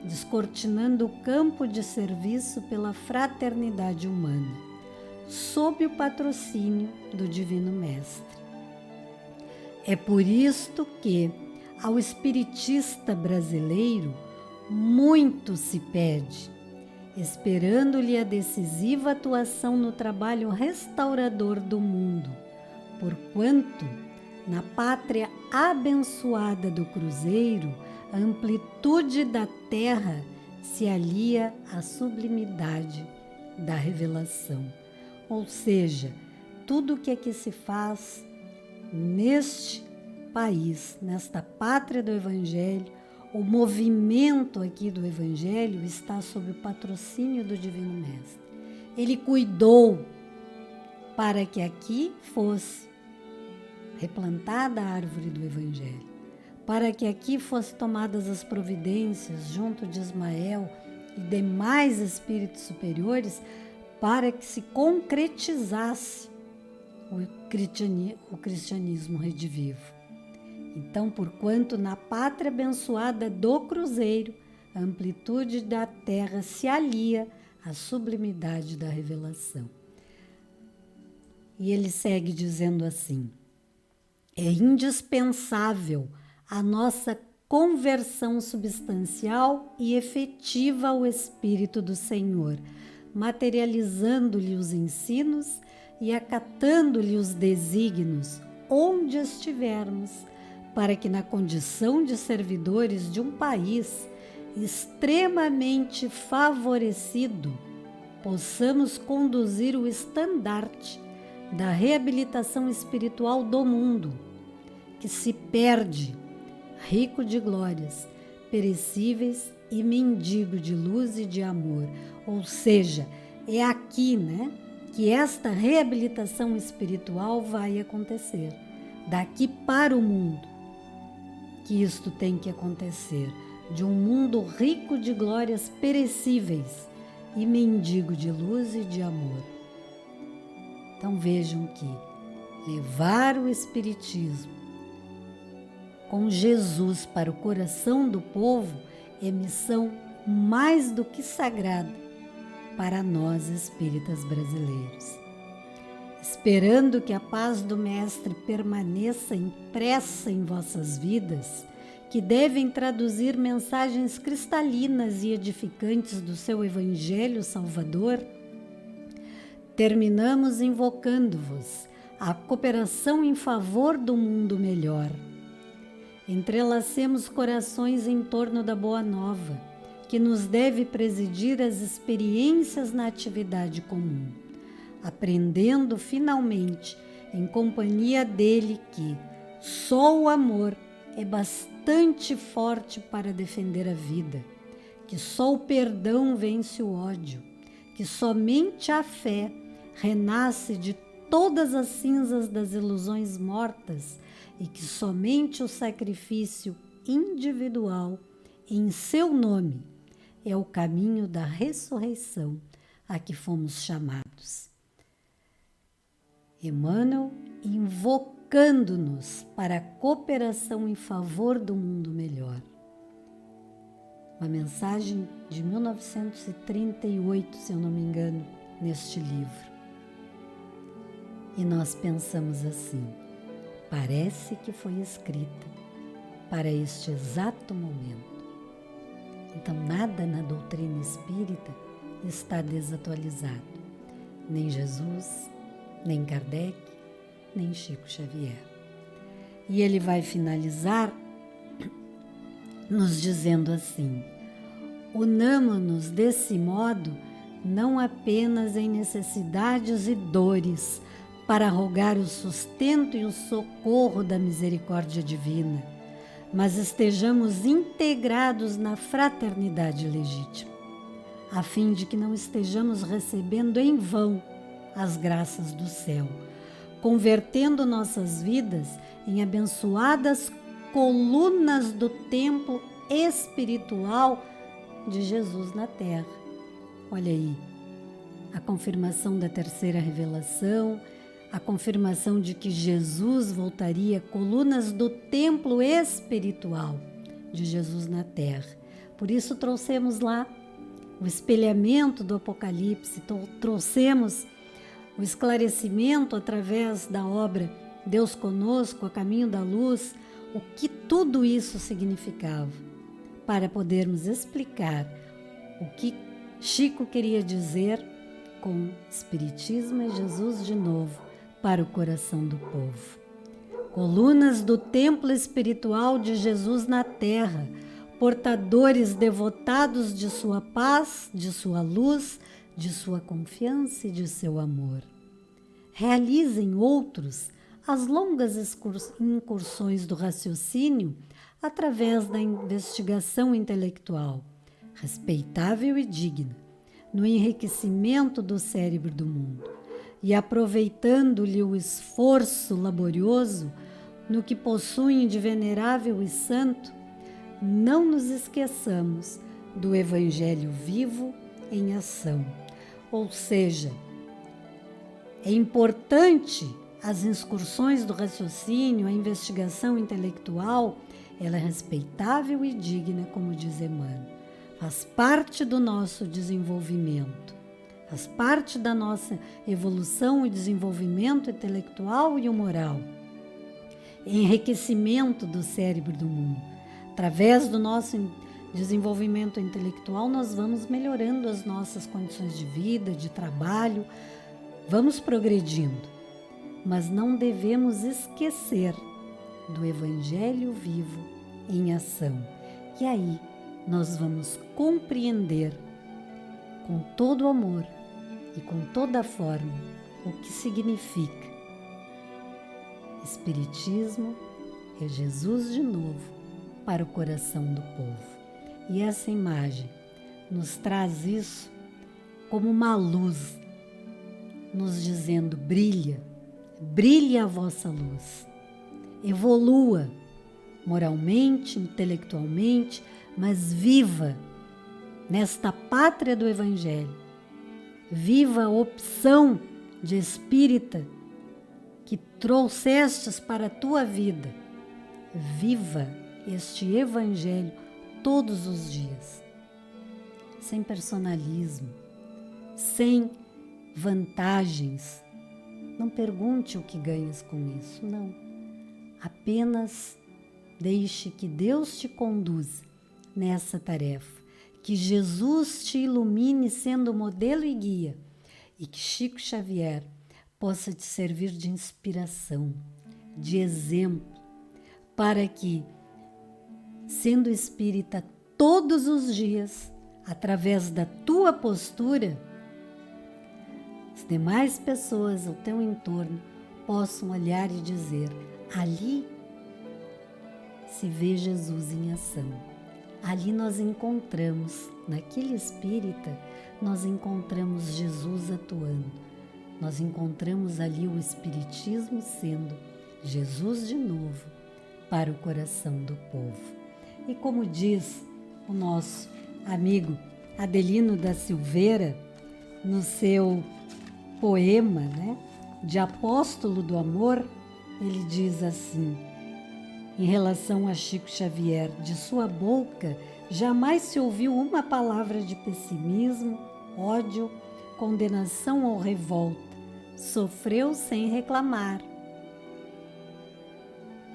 descortinando o campo de serviço pela fraternidade humana, sob o patrocínio do Divino Mestre. É por isto que, ao espiritista brasileiro, muito se pede, esperando-lhe a decisiva atuação no trabalho restaurador do mundo, porquanto, na pátria abençoada do Cruzeiro, a amplitude da terra se alia à sublimidade da revelação. Ou seja, tudo o que aqui se faz neste país, nesta pátria do Evangelho, o movimento aqui do Evangelho está sob o patrocínio do Divino Mestre. Ele cuidou para que aqui fosse replantada a árvore do Evangelho, para que aqui fossem tomadas as providências junto de Ismael e demais espíritos superiores, para que se concretizasse o cristianismo redivivo. Então, porquanto na pátria abençoada do Cruzeiro, a amplitude da terra se alia à sublimidade da revelação. E ele segue dizendo assim: é indispensável a nossa conversão substancial e efetiva ao Espírito do Senhor, materializando-lhe os ensinos e acatando-lhe os desígnios, onde estivermos, para que na condição de servidores de um país extremamente favorecido, possamos conduzir o estandarte da reabilitação espiritual do mundo, que se perde, rico de glórias, perecíveis e mendigo de luz e de amor. Ou seja, é aqui, né, que esta reabilitação espiritual vai acontecer. Daqui para o mundo, que isto tem que acontecer. De um mundo rico de glórias perecíveis e mendigo de luz e de amor. Então vejam que levar o Espiritismo com Jesus para o coração do povo é missão mais do que sagrada para nós espíritas brasileiros. Esperando que a paz do Mestre permaneça impressa em vossas vidas, que devem traduzir mensagens cristalinas e edificantes do seu Evangelho Salvador, terminamos invocando-vos a cooperação em favor do mundo melhor. Entrelacemos corações em torno da Boa Nova, que nos deve presidir as experiências na atividade comum, aprendendo finalmente, em companhia dele, que só o amor é bastante forte para defender a vida, que só o perdão vence o ódio, que somente a fé renasce de todas as cinzas das ilusões mortas e que somente o sacrifício individual em seu nome é o caminho da ressurreição a que fomos chamados. Emmanuel invocando-nos para a cooperação em favor do mundo melhor. Uma mensagem de 1938, se eu não me engano, neste livro. E nós pensamos assim: parece que foi escrita para este exato momento. Então, nada na doutrina espírita está desatualizado. Nem Jesus, nem Kardec, nem Chico Xavier. E ele vai finalizar nos dizendo assim: unamo-nos desse modo não apenas em necessidades e dores, para rogar o sustento e o socorro da misericórdia divina, mas estejamos integrados na fraternidade legítima, a fim de que não estejamos recebendo em vão as graças do céu, convertendo nossas vidas em abençoadas colunas do templo espiritual de Jesus na terra. Olha aí, a confirmação da terceira revelação, a confirmação de que Jesus voltaria, colunas do templo espiritual de Jesus na terra. Por isso trouxemos lá o espelhamento do Apocalipse, trouxemos o esclarecimento através da obra Deus Conosco, a Caminho da Luz, o que tudo isso significava, para podermos explicar o que Chico queria dizer com Espiritismo é Jesus de novo para o coração do povo. Colunas do templo espiritual de Jesus na terra, portadores devotados de sua paz, de sua luz, de sua confiança e de seu amor. Realizem outros as longas incursões do raciocínio através da investigação intelectual, respeitável e digna, no enriquecimento do cérebro do mundo, e aproveitando-lhe o esforço laborioso no que possuem de venerável e santo, não nos esqueçamos do Evangelho vivo em ação. Ou seja, é importante as excursões do raciocínio, a investigação intelectual, ela é respeitável e digna, como diz Emmanuel. Faz parte do nosso desenvolvimento, faz parte da nossa evolução e desenvolvimento intelectual e moral. Enriquecimento do cérebro do mundo. Através do nosso desenvolvimento intelectual, nós vamos melhorando as nossas condições de vida, de trabalho, vamos progredindo, mas não devemos esquecer do Evangelho vivo em ação. E aí nós vamos compreender com todo o amor e com toda a forma o que significa. Espiritismo é Jesus de novo para o coração do povo. E essa imagem nos traz isso como uma luz, nos dizendo: brilha, brilhe a vossa luz, evolua moralmente, intelectualmente, mas viva nesta pátria do Evangelho, viva a opção de espírita que trouxestes para a tua vida, viva este Evangelho todos os dias, sem personalismo, sem vantagens. Não pergunte o que ganhas com isso, não. Apenas deixe que Deus te conduza nessa tarefa, que Jesus te ilumine sendo modelo e guia, e que Chico Xavier possa te servir de inspiração, de exemplo, para que, sendo espírita todos os dias, através da tua postura, as demais pessoas ao teu entorno possam olhar e dizer: ali se vê Jesus em ação. Ali nós encontramos, naquele espírita, nós encontramos Jesus atuando. Nós encontramos ali o Espiritismo sendo Jesus de novo para o coração do povo. E como diz o nosso amigo Adelino da Silveira, no seu poema, de Apóstolo do Amor, ele diz assim, em relação a Chico Xavier: de sua boca jamais se ouviu uma palavra de pessimismo, ódio, condenação ou revolta. Sofreu sem reclamar.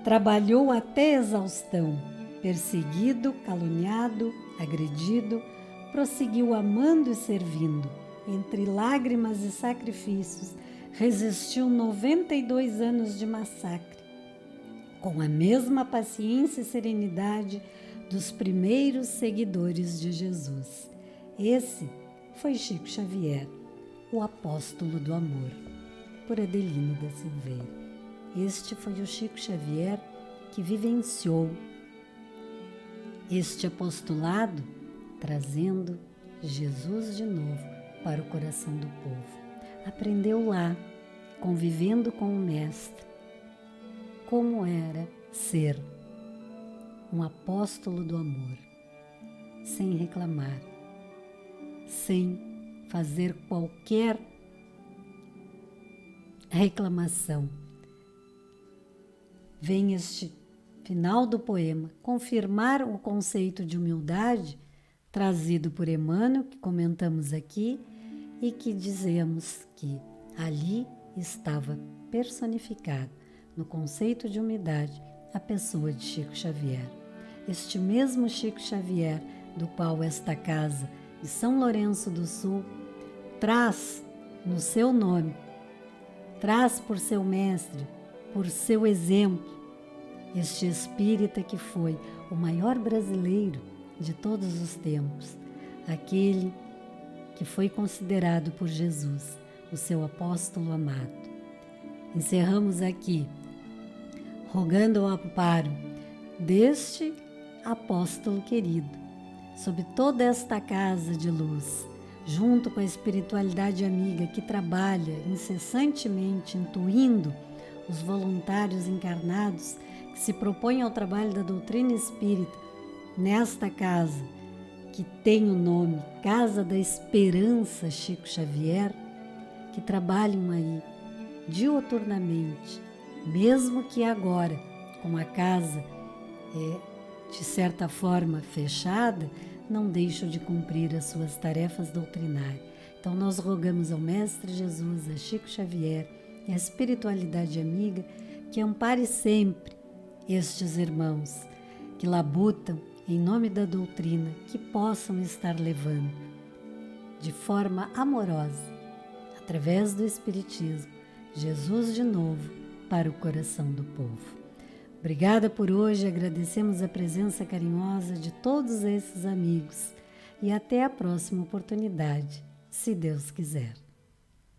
Trabalhou até exaustão, perseguido, caluniado, agredido, prosseguiu amando e servindo. Entre lágrimas e sacrifícios, resistiu 92 anos de massacre. com a mesma paciência e serenidade dos primeiros seguidores de Jesus. Esse foi Chico Xavier, o apóstolo do amor, por Adelino da Silveira. Este foi o Chico Xavier que vivenciou este apostolado, trazendo Jesus de novo para o coração do povo. Aprendeu lá, convivendo com o Mestre, como era ser um apóstolo do amor, sem reclamar, sem fazer qualquer reclamação. Vem este final do poema confirmar o conceito de humildade trazido por Emmanuel, que comentamos aqui, e que dizemos que ali estava personificado no conceito de humildade a pessoa de Chico Xavier. Este mesmo Chico Xavier, do qual esta casa de São Lourenço do Sul traz no seu nome, traz por seu mestre, por seu exemplo, este espírita que foi o maior brasileiro de todos os tempos, aquele que foi considerado por Jesus o seu apóstolo amado. Encerramos aqui, rogando o amparo deste apóstolo querido, sobre toda esta casa de luz, junto com a espiritualidade amiga que trabalha incessantemente, intuindo os voluntários encarnados que se propõem ao trabalho da doutrina espírita nesta casa, que tem o nome Casa da Esperança Chico Xavier, que trabalham aí diuturnamente, mesmo que agora, com a casa de certa forma fechada, não deixam de cumprir as suas tarefas doutrinárias. Então nós rogamos ao Mestre Jesus, a Chico Xavier e a espiritualidade amiga que ampare sempre estes irmãos que labutam em nome da doutrina, que possam estar levando de forma amorosa, através do Espiritismo, Jesus de novo para o coração do povo. Obrigada por hoje, agradecemos a presença carinhosa de todos esses amigos e até a próxima oportunidade, se Deus quiser.